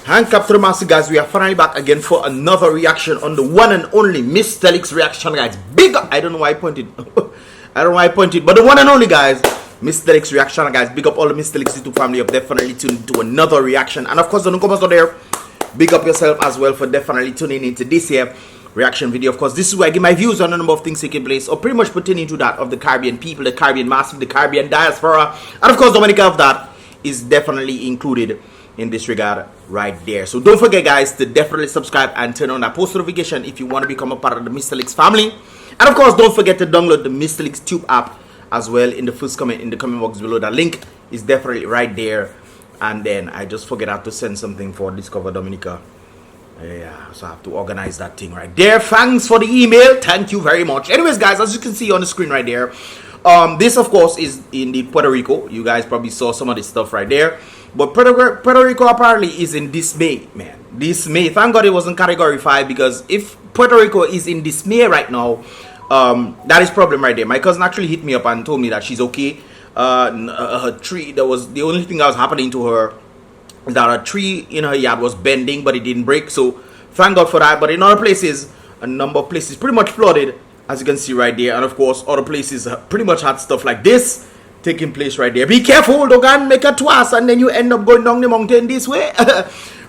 Handcuffed to the master, guys. We are finally back again for another reaction on the one and only Mystelics reaction, guys. Big up. I don't know why I pointed. I don't know why I pointed, but the one and only, guys. Mystelics reaction, guys. Big up all the Mystelics YouTube family of definitely tuning into another reaction. And of course, the newcomers out there, big up yourself as well for definitely tuning into this here reaction video. Of course, this is where I give my views on a number of things taking place, or pretty much pertaining to that of the Caribbean people, the Caribbean massive, the Caribbean diaspora, and of course, Dominica of that is definitely included in this regard right there. So don't forget, guys, to definitely subscribe and turn on that post notification if you want to become a part of the Mystelics family. And of course, don't forget to download the Mystelics Tube app as well in the first comment in the comment box below. The link is definitely right there. And then I just forget how to send something for Discover Dominica. Yeah, so I have to organize that thing right there. Thanks for the email. Thank you very much. Anyways, guys, as you can see on the screen right there, this of course is in the Puerto Rico. You guys probably saw some of this stuff right there. But Puerto Rico apparently is in dismay, man. Dismay. Thank God it wasn't category 5, because if Puerto Rico is in dismay right now, that is problem right there. My cousin actually hit me up and told me that she's okay. Her tree, that was the only thing that was happening to her, is that a tree in her yard was bending, but it didn't break. So thank God for that. But in other places, a number of places pretty much flooded, as you can see right there. And of course, other places pretty much had stuff like this taking place right there. Be careful, Dogan, make a twice and then you end up going down the mountain this way.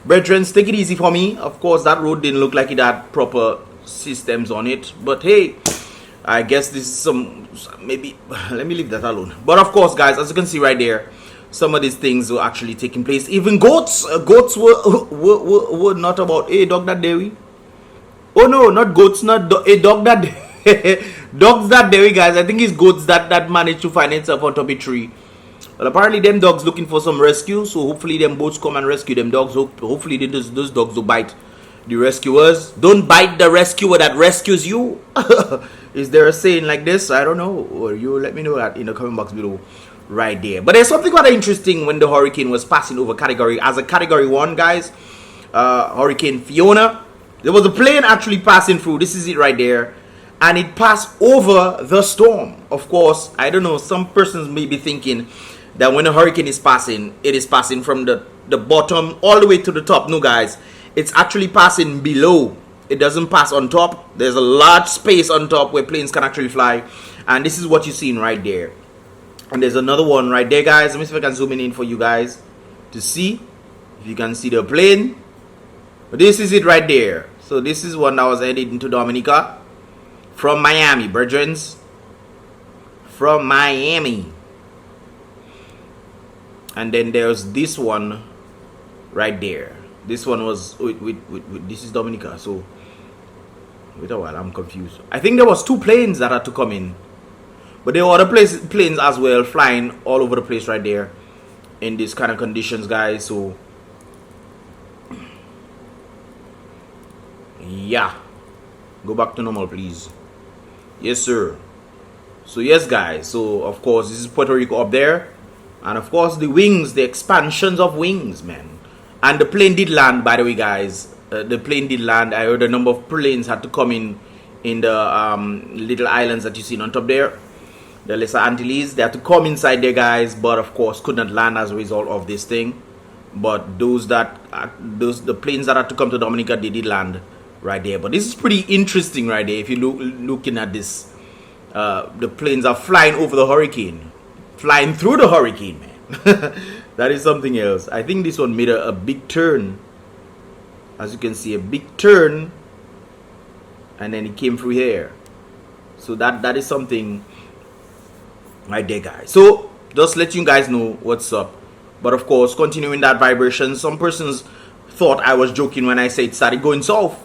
Brethren, take it easy for me. Of course, that road didn't look like it had proper systems on it, but hey, I guess this is some, maybe, let me leave that alone. But of course, guys, as you can see right there, some of these things were actually taking place. Even goats were not about a dog that dairy. Oh no, not goats, not a dog that dogs that dairy, guys. I think it's goats that managed to find itself on top of a tree. Well, apparently them dogs looking for some rescue, so hopefully them boats come and rescue them dogs. Hopefully those dogs will bite the rescuers. Don't bite the rescuer that rescues you. Is there a saying like this? I don't know, or you let me know that in the comment box below right there. But there's something rather interesting when the hurricane was passing over category as a category 1, guys. Hurricane Fiona, there was a plane actually passing through. This is it right there. And it passed over the storm. Of course, I don't know, some persons may be thinking that when a hurricane is passing, it is passing from the bottom all the way to the top. No, guys, it's actually passing below. It doesn't pass on top. There's a large space on top where planes can actually fly. And this is what you're seeing right there. And there's another one right there, guys. Let me see if I can zoom in for you guys to see if you can see the plane. But this is it right there. So this is one that was headed into Dominica from Miami, brethren. From Miami. And then there's this one right there. This one was this is Dominica. So wait a while, I'm confused. I think there was 2 planes that had to come in, but there were other planes as well flying all over the place right there in these kind of conditions, guys. So yeah, go back to normal, please. Yes, sir. So yes, guys, so of course this is Puerto Rico up there, and of course the wings, the expansions of wings, man. And the plane did land, by the way, guys. The plane did land. I heard a number of planes had to come in the little islands that you see on top there, the Lesser Antilles. They had to come inside there, guys, but of course could not land as a result of this thing. But the planes that had to come to Dominica, they did land right there. But this is pretty interesting right there. If you looking at this, the planes are flying over the hurricane, flying through the hurricane, man. That is something else. I think this one made a big turn, as you can see, a big turn, and then it came through here. So that is something right there, guys. So just let you guys know what's up. But of course, continuing that vibration, some persons thought I was joking when I said it started going south.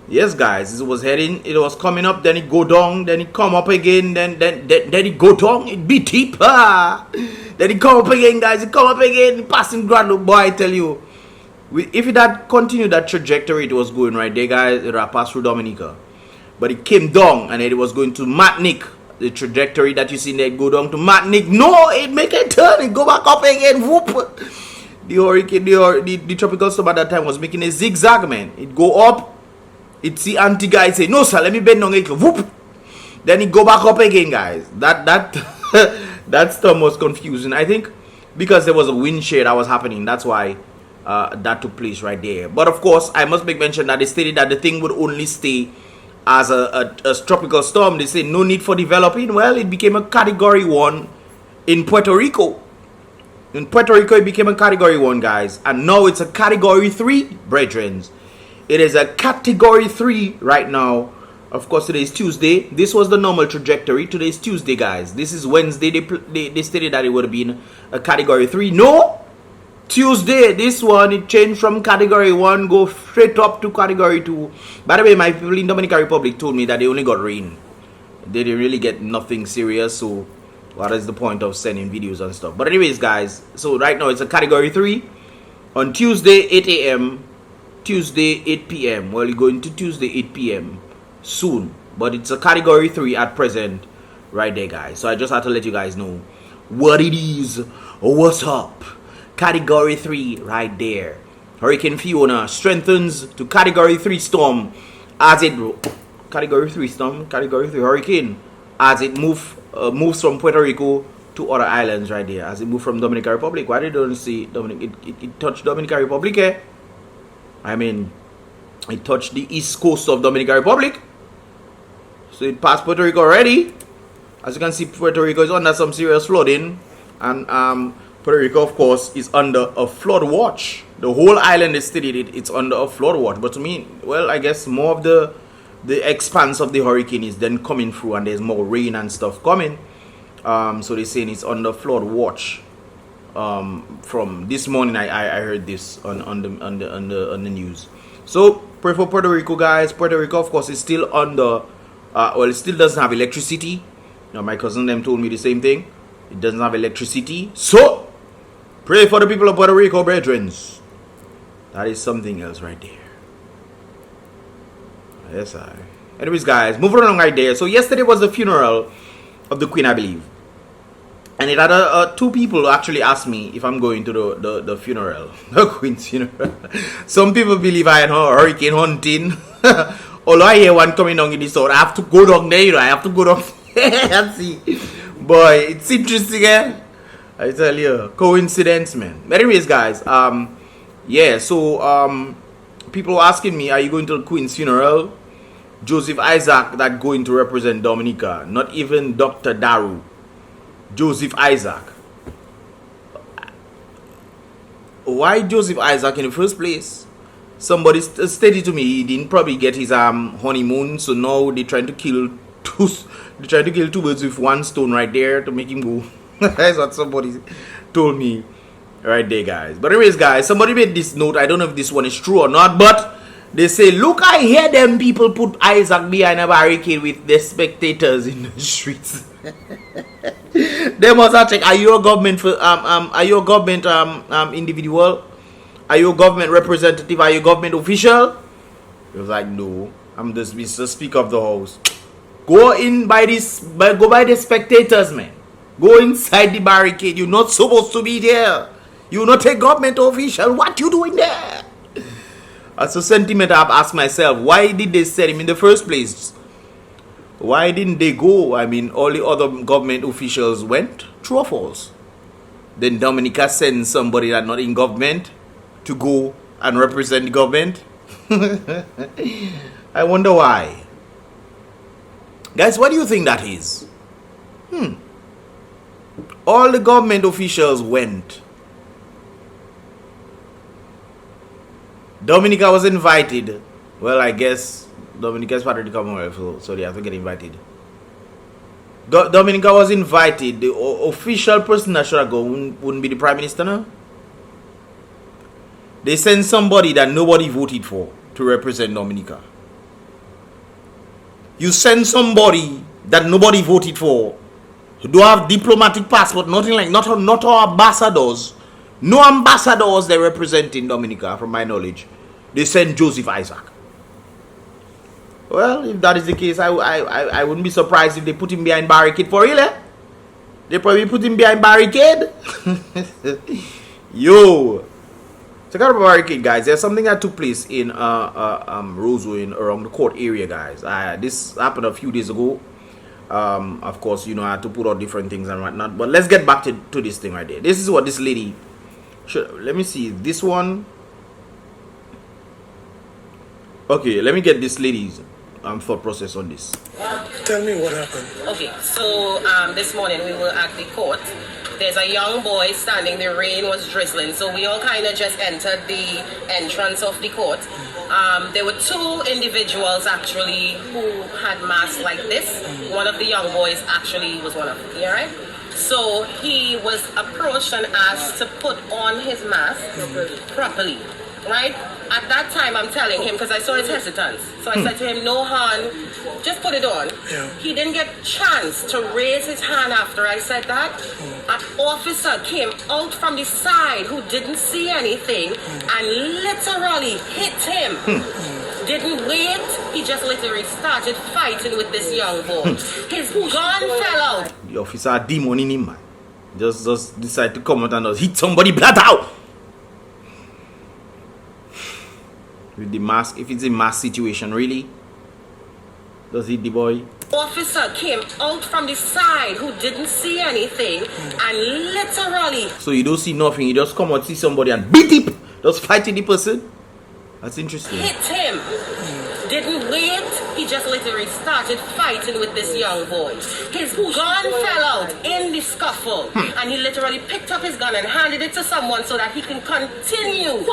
Yes, guys, it was coming up, then it go down, then it come up again, then it go down, it be deep, then it come up again, guys, it come up again, passing grand, boy, I tell you, if it had continued that trajectory it was going right there, guys, it would have passed through Dominica, but it came down, and it was going to Martinique. The trajectory that you see there, go down to Martinique, no, it make a turn, it go back up again, whoop. The hurricane, the tropical storm at that time was making a zigzag, man. It go up. It's the anti-guy say, no sir, let me bend down a little. Whoop. Then it go back up again, guys. That storm was confusing. I think because there was a wind shear that was happening. That's why that took place right there. But of course, I must make mention that they stated that the thing would only stay as a tropical storm. They say no need for developing. Well, it became a category 1 in Puerto Rico. In Puerto Rico, it became a category 1, guys. And now it's a category 3, brethren. It is a category 3 right now. Of course, today is Tuesday. This was the normal trajectory. Today is Tuesday, guys. This is Wednesday. They stated that it would have been a category 3. No! Tuesday, this one, it changed from category 1, go straight up to category 2. By the way, my people in Dominica Republic told me that they only got rain. They didn't really get nothing serious, so what is the point of sending videos and stuff? But anyways, guys, so right now it's a category 3. On Tuesday, 8 a.m., Tuesday, 8 p.m. Well, you're going to Tuesday, 8 p.m. soon. But it's a category 3 at present right there, guys. So I just had to let you guys know what it is. What's up? Category 3 right there. Hurricane Fiona strengthens to category 3 storm as it category 3 storm, category 3 hurricane as it moves from Puerto Rico to other islands right there. As it moved from Dominica Republic. Why did you see Dominic? It touched Dominica Republic, eh? I mean, it touched the east coast of Dominica Republic. So it passed Puerto Rico already. As you can see, Puerto Rico is under some serious flooding, and Puerto Rico, of course, is under a flood watch. The whole island is stated it's under a flood watch. But to me, well, I guess more of the expanse of the hurricane is then coming through, and there's more rain and stuff coming. So they're saying it's under flood watch. From this morning, I heard this on the news. So pray for Puerto Rico, guys. Puerto Rico, of course, is still under. Well, it still doesn't have electricity. Now, my cousin them told me the same thing. It doesn't have electricity. So pray for the people of Puerto Rico, brethren. That is something else right there. Yes, I. Anyways, guys, moving along right there. So yesterday was the funeral of the Queen, I believe. And it had two people actually asked me if I'm going to the funeral. The Queen's funeral. Some people believe I am hurricane hunting. Although I hear one coming down in the south, I have to go down there, you know. I have to go down there and see. Boy, it's interesting, eh? I tell you, coincidence, man. But anyways, guys, yeah, so people asking me, are you going to the Queen's funeral? Joseph Isaac that going to represent Dominica, not even Dr. Daru. Joseph Isaac. Why Joseph Isaac in the first place? Somebody stated to me he didn't probably get his honeymoon, so now they're trying to kill two birds with one stone right there to make him go. That's what somebody told me right there, guys. But anyways, guys, somebody made this note. I don't know if this one is true or not, but they say, look, I hear them people put Isaac behind a barricade with the spectators in the streets. They must have checked. Are you a government are you a government individual? Are you a government representative? Are you a government official? He was like, no, I'm just Mr. Speaker of the House. Go in by this, go by the spectators, man. Go inside the barricade. You're not supposed to be there. You're not a government official. What you doing there? That's a sentiment I've asked myself. Why did they send him in the first place? Why didn't they go? I mean, all the other government officials went. True or false? Then Dominica sends somebody that's not in government to go and represent the government. I wonder why. Guys, what do you think that is? All the government officials went. Dominica was invited. Well, I guess Dominica is part of the Commonwealth, so they have to get invited. Dominica was invited. The official person that should have gone wouldn't be the Prime Minister now. They sent somebody that nobody voted for to represent Dominica. You send somebody that nobody voted for, who don't have diplomatic passport, nothing like, not our ambassadors. No ambassadors they represent in Dominica, from my knowledge. They send Joseph Isaac. Well, if that is the case, I wouldn't be surprised if they put him behind barricade for real, eh? They probably put him behind barricade. Yo. Check out the barricade, guys. There's something that took place in Roseville, around the court area, guys. This happened a few days ago. Of course, you know, I had to put out different things and whatnot. But let's get back to this thing right there. This is what this lady... let me see. This one... Okay, let me get this lady's thought process on this. Tell me what happened. Okay, so this morning we were at the court. There's a young boy standing, the rain was drizzling, so we all kind of just entered the entrance of the court. There were two individuals actually who had masks like this. One of the young boys actually was one of them, yeah, right? So he was approached and asked to put on his mask properly, right? At that time, I'm telling him, because I saw his hesitance. So I said to him, no, Han, just put it on. Yeah. He didn't get a chance to raise his hand after I said that. An officer came out from the side who didn't see anything and literally hit him. Didn't wait, he just literally started fighting with this young boy. His gun fell out. The officer had demon in him, man. Just decide to come out and just hit somebody flat out. With the mask, if it's a mask situation, really? Does hit the boy? Officer came out from the side who didn't see anything and literally. So you don't see nothing, you just come out, see somebody and beat him. Just fighting the person. That's interesting. Hit him. Didn't wait, he just literally started fighting with this young boy. His gun fell out in the scuffle and he literally picked up his gun and handed it to someone so that he can continue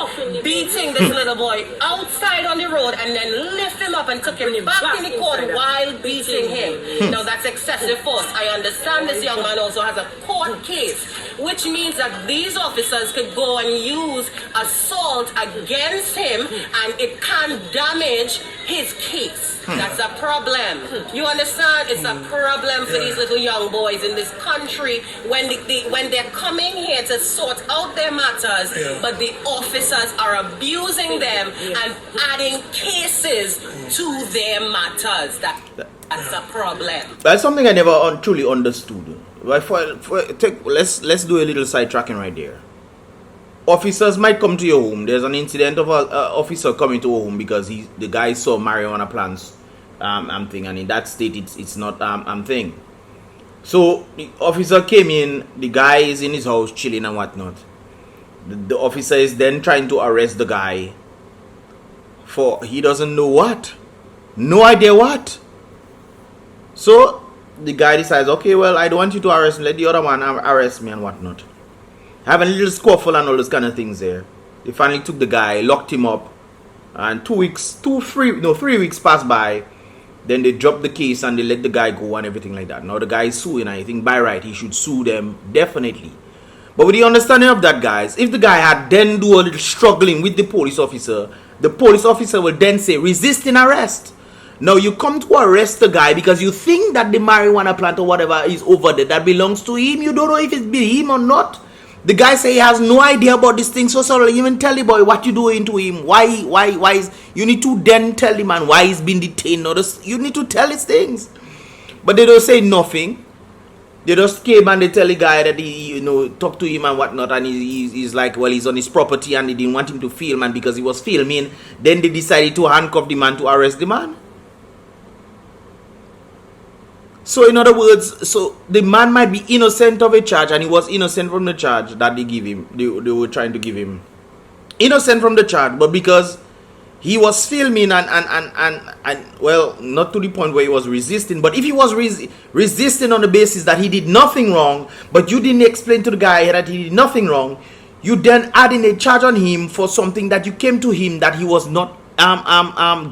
beating this little boy outside on the road and then lift him up and took him back in the court while beating him. Now that's excessive force. I understand this young man also has a court case, which means that these officers could go and use assault against him and it can damage his case. That's a problem. You understand? It's a problem for these little young boys in this country when when they're coming here to sort out their matters, but the officers are abusing them and adding cases to their matters. That's a problem. That's something I never truly understood. Let's do a little sidetracking right there. Officers might come to your home. There's an incident of an officer coming to a home because the guy saw marijuana plants thing, and in that state it's not thing. So the officer came in, the guy is in his house chilling and whatnot. The officer is then trying to arrest the guy for he doesn't know what. No idea what. So the guy decides, okay, well, I don't want you to arrest me, let the other man arrest me and whatnot. Having a little scuffle and all those kind of things there. They finally took the guy, locked him up, and 3 weeks passed by. Then they dropped the case and they let the guy go and everything like that. Now the guy is suing. I think by right he should sue them definitely. But with the understanding of that, guys, if the guy had then do a little struggling with the police officer will then say resisting arrest. Now you come to arrest the guy because you think that the marijuana plant or whatever is over there that belongs to him. You don't know if it's him or not. The guy say he has no idea about this thing, so sorry, even tell the boy what you doing to him. Why is you need to then tell the man why he's been detained. You need to tell his things. But they don't say nothing. They just came and they tell the guy that he, talk to him and whatnot, and he's like, well, he's on his property and they didn't want him to film, and because he was filming, then they decided to handcuff the man to arrest the man. So in other words, so the man might be innocent of a charge, and he was innocent from the charge that they give him. They were trying to give him innocent from the charge, but because he was filming and well, not to the point where he was resisting, but if he was resisting on the basis that he did nothing wrong, but you didn't explain to the guy that he did nothing wrong, you then adding a charge on him for something that you came to him that he was not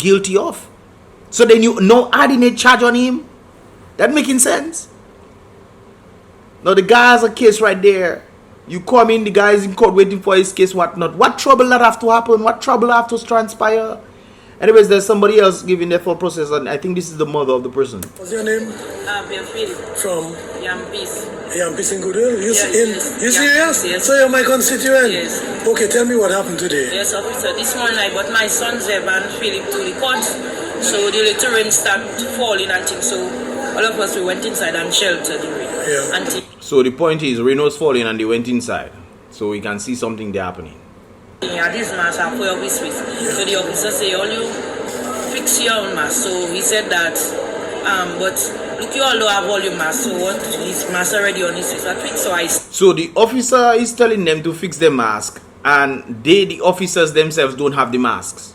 guilty of. So then you adding a charge on him. That making sense? Now the guy has a case right there. You come in, the guy is in court waiting for his case, whatnot. What trouble that have to happen? What trouble have to transpire? Anyways, there's somebody else giving their thought process, and I think this is the mother of the person. What's your name? From? Yampis. Yampis in Goodwill? You Yes. serious? Yes. So you're my constituent? Yes. Okay, tell me what happened today. Yes, officer. This morning I got my son Zelle and Philip to the court. So the little rain started falling and things. So all of us, we went inside and sheltered the rain. Yeah. So the point is, rain was falling and they went inside. So we can see something there happening. Yeah, this mask are for your business. So the officer say, all you fix your own mask. So he said that, but look, you all don't have all your mask. So what? His mask already on his face. So the officer is telling them to fix their mask, and the officers themselves don't have the masks.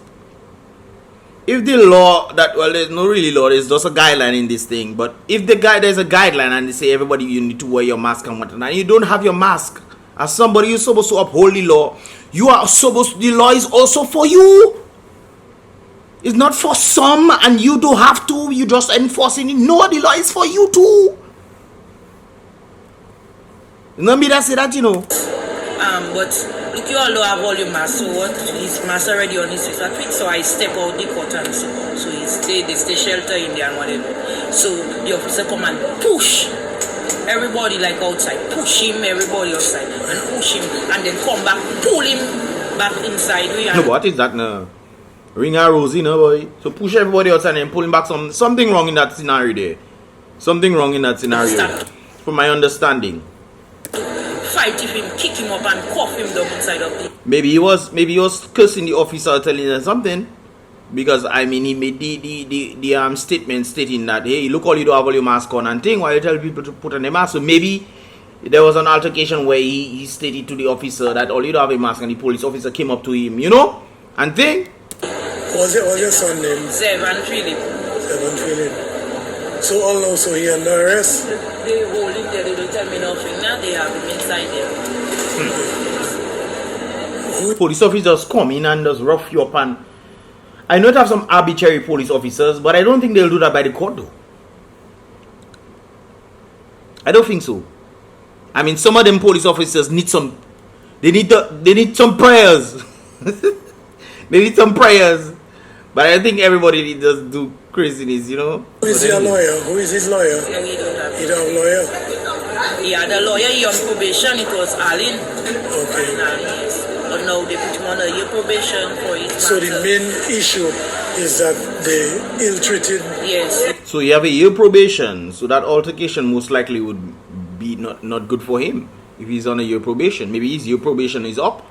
if the law that, well, there's no really law, there's just a guideline in this thing, but if there's a guideline and they say everybody you need to wear your mask and whatnot, and you don't have your mask, as somebody you're supposed to uphold the law, the law is also for you. It's not for some and you don't have to, you just enforcing it. No, the law is for you too. You know me that say that, you know. But look, you all don't have all your mask, so what? His mask already on his face that week, so I step out the curtain, so they stay shelter in there and whatever. So the officer come and push everybody like outside, push him, everybody outside, and push him, and then come back, pull him back inside. No, what is that now? Ring a rosy, no boy. So push everybody outside and pull him back. Something wrong in that scenario there. Something wrong in that scenario. From my understanding. Fight him, kick him up and cough him down inside of him. Maybe he was cursing the officer, telling him something. Because I mean he made the statement stating that, hey, look, all you do have all your mask on and thing, while you tell people to put on a mask. So maybe there was an altercation where he stated to the officer that all you do have a mask, and the police officer came up to him, you know, and thing. What's your son name? Zelle and Philip. So also he under arrest? They hold him there, they don't tell me nothing. Now they have him inside there. Police officers come in and just rough you up, and I know it have some arbitrary police officers, but I don't think they'll do that by the court though. I don't think so. I mean, some of them police officers need some, they need some prayers. They need some prayers. But I think everybody just do craziness, you know. Who is your lawyer? Who is his lawyer? Yeah, he don't have. He don't have a lawyer? He had a lawyer, he on probation, it was Allen. Okay. Yes. But now they put him on a year probation for his So the main issue is that they ill-treated. Yes. So you have a year probation, so that altercation most likely would be not good for him if he's on a year probation. Maybe his year probation is up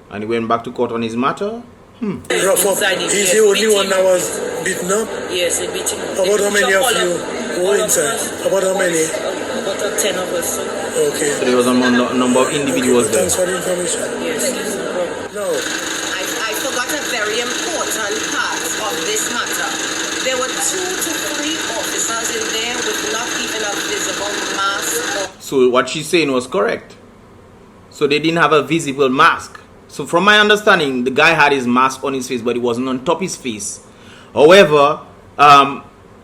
and he went back to court on his matter. Rough up. He's the only one that was beaten up? Yes, he beat him up. About how many of you were inside? About how many? About 10 of us. So. Okay. So there was a number of individuals there. Thanks for the information. Yes. No. I forgot a very important part of this matter. There were 2 to 3 officers in there with not even a visible mask. So what she's saying was correct. So they didn't have a visible mask. So from my understanding, the guy had his mask on his face, but it wasn't on top of his face. However,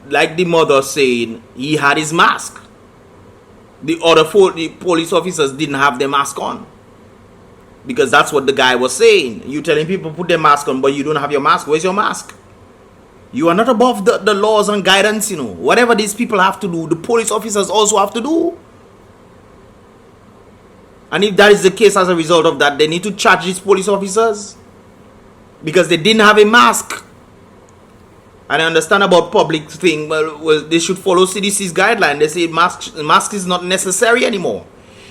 like the mother saying, he had his mask. The police officers didn't have their mask on. Because that's what the guy was saying. You telling people put their mask on, but you don't have your mask. Where's your mask? You are not above the laws and guidance, you know. Whatever these people have to do, the police officers also have to do. And if that is the case, as a result of that, they need to charge these police officers because they didn't have a mask. And I understand about public thing. Well, they should follow CDC's guideline. They say mask is not necessary anymore.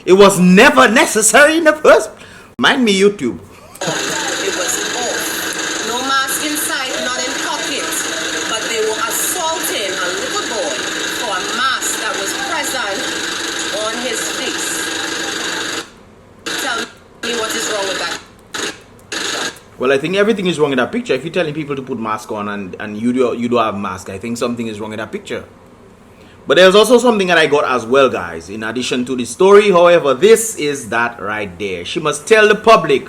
It was never necessary in the first. Mind me, YouTube. It was off. No mask inside, not in pockets. But they were assaulting a little boy for a mask that was present on his face. Tell me what is wrong with that. Well, I think everything is wrong in that picture. If you're telling people to put mask on and you don't have mask, I think something is wrong in that picture. But there's also something that I got as well, guys, in addition to the story. However, this is that right there. She must tell the public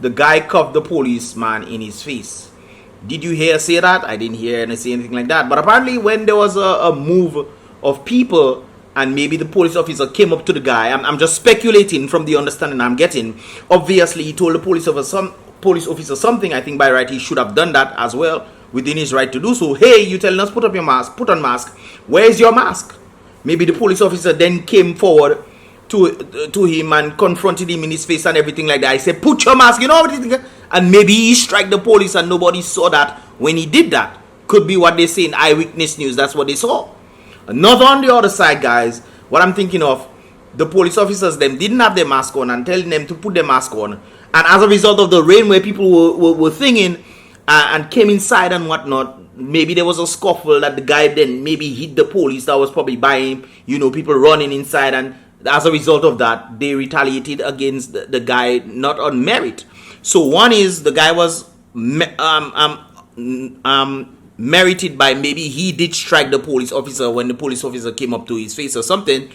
the guy cuffed the policeman in his face. Did you hear her say that? I didn't hear her say anything like that. But apparently when there was a move of people and maybe the police officer came up to the guy, I'm just speculating from the understanding I'm getting. Obviously, he told the police officer something. I think by right he should have done that as well, within his right to do so. Hey, you telling us put up your mask, put on mask. Where is your mask? Maybe the police officer then came forward to him and confronted him in his face and everything like that. I said, put your mask, you know what it is? And maybe he struck the police and nobody saw that when he did that. Could be what they say in Eyewitness News. That's what they saw. Not on the other side, guys. What I'm thinking of, the police officers them didn't have their mask on and telling them to put their mask on. And as a result of the rain where people were thinking and came inside and whatnot, maybe there was a scuffle that the guy then maybe hit the police that was probably by him, you know, people running inside, and as a result of that, they retaliated against the guy not on merit. So one is the guy was merited by maybe he did strike the police officer when the police officer came up to his face or something.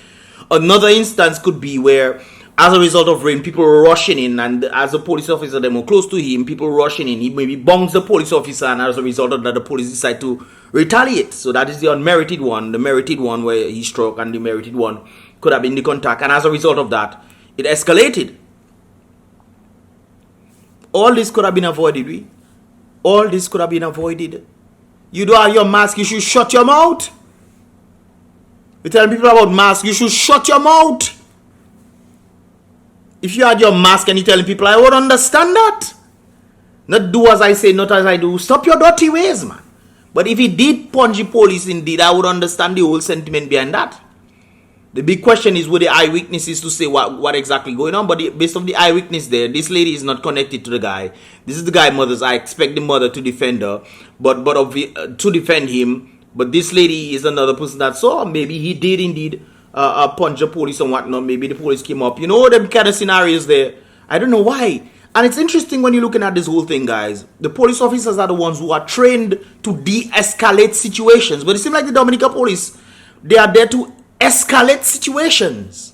Another instance could be where, as a result of rain, people were rushing in, and as a police officer, they were close to him, people rushing in, he maybe bongs the police officer, and as a result of that, the police decide to retaliate. So that is the unmerited one, the merited one where he struck, and the merited one could have been the contact, and as a result of that, it escalated. All this could have been avoided, all this could have been avoided. You don't have your mask, you should shut your mouth. You tell people about mask, you should shut your mouth. If you had your mask and you telling people, I would understand that. Not do as I say, not as I do. Stop your dirty ways, man. But if he did punch the police indeed, I would understand the whole sentiment behind that. The big question is, were the eyewitnesses to say what exactly going on? But based on the eyewitness there, this lady is not connected to the guy. This is the guy mother's. I expect the mother to defend her, to defend him. But this lady is another person that saw. Maybe he did indeed punch the police and whatnot. Maybe the police came up. You know, them kind of scenarios there. I don't know why. And it's interesting when you're looking at this whole thing, guys. The police officers are the ones who are trained to de-escalate situations. But it seems like the Dominica police, they are there to escalate situations.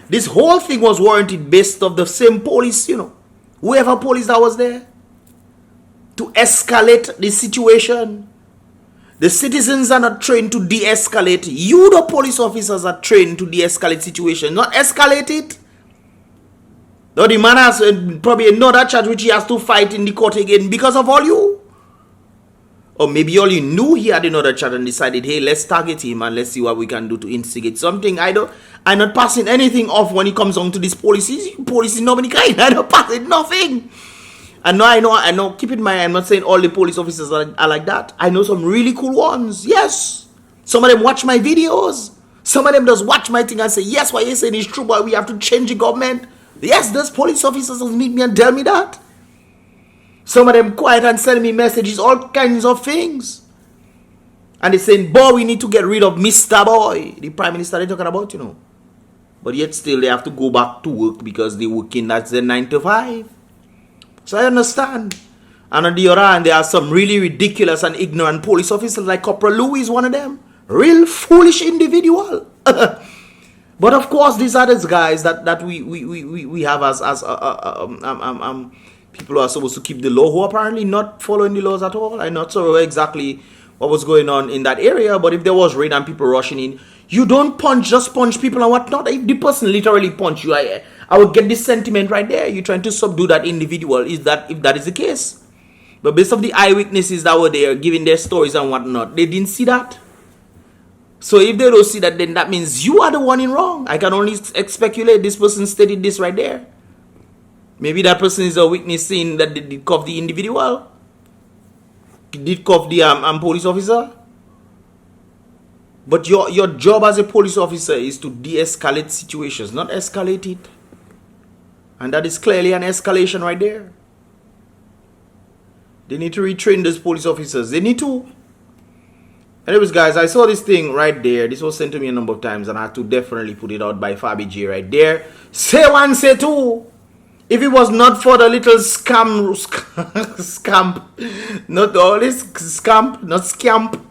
This whole thing was warranted based off the same police, you know, whoever police that was there, to escalate the situation. The citizens are not trained to de-escalate. You, the police officers, are trained to de-escalate situations, not escalate it. Now the man has probably another charge which he has to fight in the court again because of all you. Or maybe all you knew he had another charge and decided, hey, let's target him and let's see what we can do to instigate something. I'm not passing anything off when it comes on to these policies. Police in Dominica, I'm not passing nothing. And I know, keep in mind, I'm not saying all the police officers are like that. I know some really cool ones, yes. Some of them watch my videos. Some of them just watch my thing and say, yes, what you're saying is true, but we have to change the government. Yes, those police officers will meet me and tell me that. Some of them quiet and send me messages, all kinds of things. And they're saying, boy, we need to get rid of Mr. Boy, the Prime Minister they're talking about, you know. But yet still they have to go back to work because they're working, that's their 9 to 5. So I understand. And on the other hand, there are some really ridiculous and ignorant police officers like Corporal Louis is one of them. Real foolish individual. But of course, these are these guys that we have as people who are supposed to keep the law, who are apparently not following the laws at all. I'm not sure exactly what was going on in that area, but if there was raid and people rushing in, you don't just punch people and whatnot. If the person literally punch you, I would get this sentiment right there. You're trying to subdue that individual, if that is the case. But based on the eyewitnesses that were there giving their stories and whatnot, they didn't see that. So if they don't see that, then that means you are the one in wrong. I can only speculate this person stated this right there. Maybe that person is a witness saying that they did cuff the individual. Did cuff the police officer. But your job as a police officer is to de-escalate situations, not escalate it. And that is clearly an escalation right there. They need to retrain those police officers. They need to. Anyways, guys, I saw this thing right there. This was sent to me a number of times, and I had to definitely put it out by Fabi J right there. Say one, say two. If it was not for the little scamp, not all this scamp, not scamp.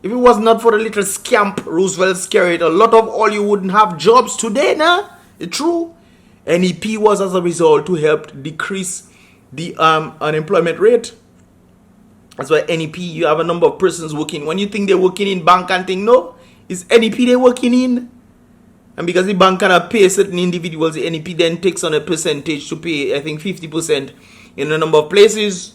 If it was not for the little scamp Roosevelt scared, a lot of all you wouldn't have jobs today, nah? It's true. NEP was as a result to help decrease the unemployment rate. That's why NEP, you have a number of persons working. When you think they're working in bank and thing, no, it's NEP they're working in. And because the bank cannot pay certain individuals, the NEP then takes on a percentage to pay, I think, 50% in a number of places.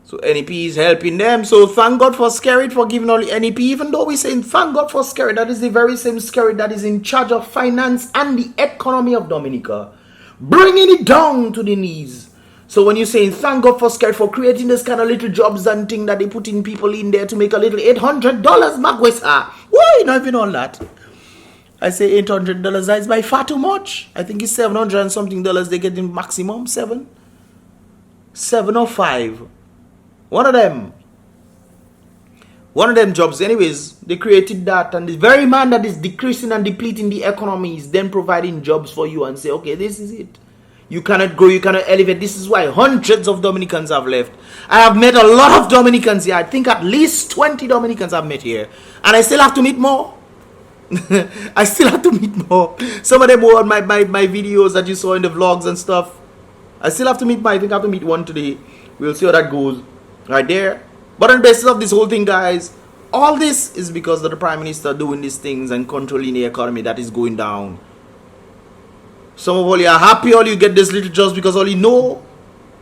So NEP is helping them. So thank God for Skerrit for giving all the NEP. Even though we're saying thank God for Skerrit, that is the very same Skerrit that is in charge of finance and the economy of Dominica, bringing it down to the knees. So when you're saying thank God for Skerrit for creating this kind of little jobs and thing that they putting people in there to make a little $800, Magwesa. Why not even all that? I say $800, that is by far too much. I think it's $700 and something they get in maximum. 7 or 5. One of them jobs. Anyways, they created that, and the very man that is decreasing and depleting the economy is then providing jobs for you and say, okay, this is it. You cannot grow, you cannot elevate. This is why hundreds of Dominicans have left. I have met a lot of Dominicans here. I think at least 20 Dominicans I've met here. And I still have to meet more. I still have to meet more. Some of them were on my videos that you saw in the vlogs and stuff. I still have to meet I think I have to meet one today. We'll see how that goes. Right there. But on the basis of this whole thing, guys, all this is because of the Prime Minister doing these things and controlling the economy that is going down. Some of you are happy, all you get this little just because all you know.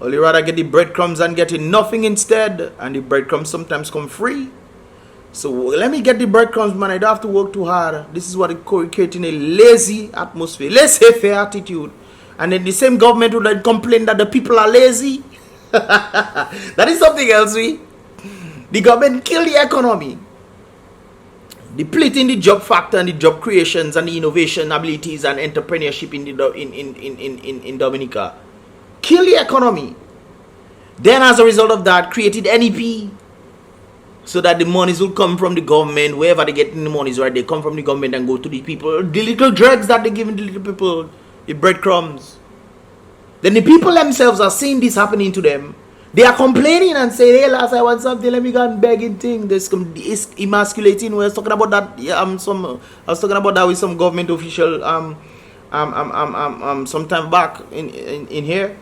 Or you rather get the breadcrumbs and getting nothing instead. And the breadcrumbs sometimes come free. So let me get the breadcrumbs, man. I don't have to work too hard. This is what is creating a lazy atmosphere, laissez-faire attitude. And then the same government would like complain that the people are lazy. That is something else, we. The government kill the economy, depleting the job factor and the job creations and the innovation abilities and entrepreneurship in Dominica. Kill the economy. Then as a result of that, created NEP. So that the monies will come from the government. Wherever they get the monies, right, they come from the government and go to the people. The little drugs that they give the little people, the breadcrumbs. Then the people themselves are seeing this happening to them. They are complaining and saying, hey, last I want something, let me go and begging thing. This is emasculating. We were talking about that. Yeah, I was talking about that with some government official sometime back in here.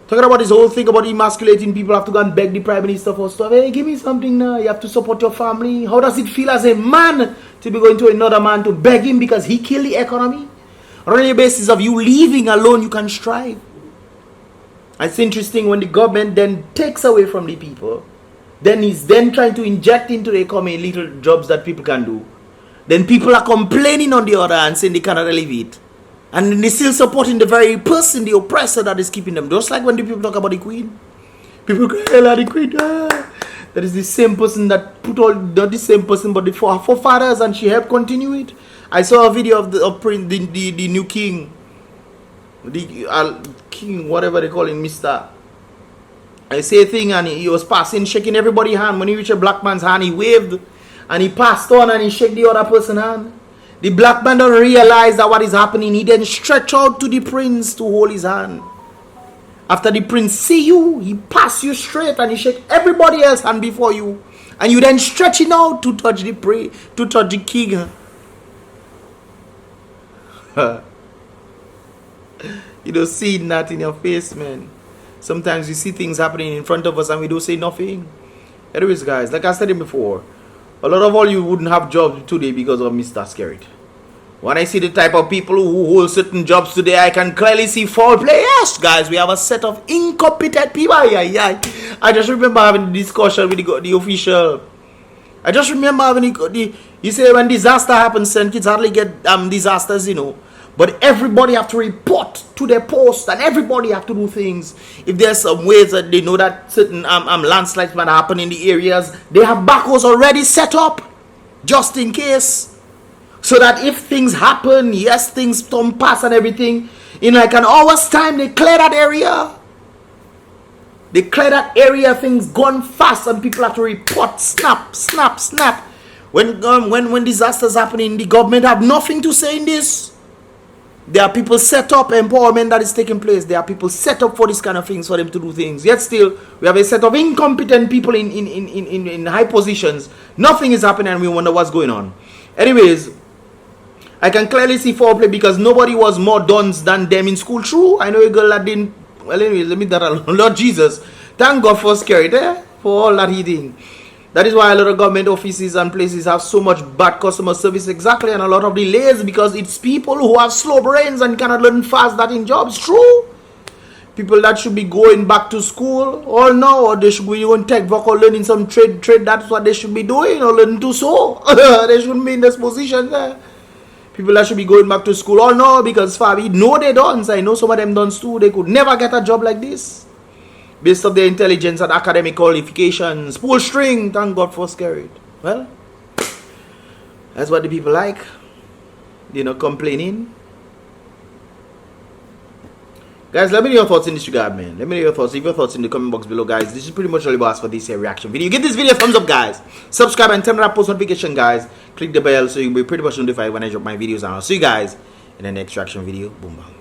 Talking about this whole thing about emasculating people, have to go and beg the Prime Minister for stuff. Hey, give me something now. You have to support your family. How does it feel as a man to be going to another man to beg him because he killed the economy? On the basis of you leaving alone, you can strive. It's interesting when the government then takes away from the people. Then he's then trying to inject into the economy little jobs that people can do. Then people are complaining on the other hand, saying they cannot elevate. And then they're still supporting the very person, the oppressor that is keeping them. Just like when the people talk about the Queen. People cry, the Queen. That is the same person that put all, not the same person, but the forefathers, and she helped continue it. I saw a video of the new king. The king, whatever they call him, Mr. I say a thing and he was passing, shaking everybody's hand. When he reached a black man's hand, he waved. And he passed on and he shook the other person's hand. The black man don't realize that what is happening. He then stretch out to the prince to hold his hand. After the prince see you, he pass you straight and he shake everybody else's hand before you. And you then stretch it out to touch the to touch the king. You don't see that in your face, man. Sometimes you see things happening in front of us and we don't say nothing. Anyways, guys, like I said it before, a lot of all you wouldn't have jobs today because of Mr. Scared. When I see the type of people who hold certain jobs today, I can clearly see foul play. Yes, guys, we have a set of incompetent people. I just remember having a discussion with the official. I just remember having you say when disaster happens, certain kids hardly get disasters, you know. But everybody have to report to their post and everybody have to do things. If there's some ways that they know that certain landslides might happen in the areas, they have backhoes already set up just in case. So that if things happen, yes, things don't pass and everything, in like an hour's time, they clear that area. They clear that area, things gone fast and people have to report, snap, snap, snap. When disasters happening, the government have nothing to say in this. There are people set up, empowerment that is taking place. There are people set up for this kind of things, for them to do things. Yet still, we have a set of incompetent people in high positions. Nothing is happening and we wonder what's going on. Anyways, I can clearly see foreplay because nobody was more duns than them in school. True, I know a girl that didn't. Well, anyways, let me that alone. Lord Jesus, thank God for Scared, for all that he did. That is why a lot of government offices and places have so much bad customer service, exactly, and a lot of delays because it's people who have slow brains and cannot learn fast that in jobs. True. People that should be going back to school or no, or they should be going tech work or learning some trade. That's what they should be doing, or learning to sew. They shouldn't be in this position there. People that should be going back to school or no, because Fabi, no, they don't. I know some of them don't too. They could never get a job like this based on their intelligence and academic qualifications. Pull string, thank God for Scared. Well, that's what the people like. They're not complaining. Guys, let me know your thoughts in this regard, man. Let me know your thoughts. Leave your thoughts in the comment box below, guys. This is pretty much all about us for this reaction video. Give this video a thumbs up, guys. Subscribe and turn on that post notification, guys. Click the bell so you'll be pretty much notified when I drop my videos. And I'll see you guys in the next reaction video. Boom, bang.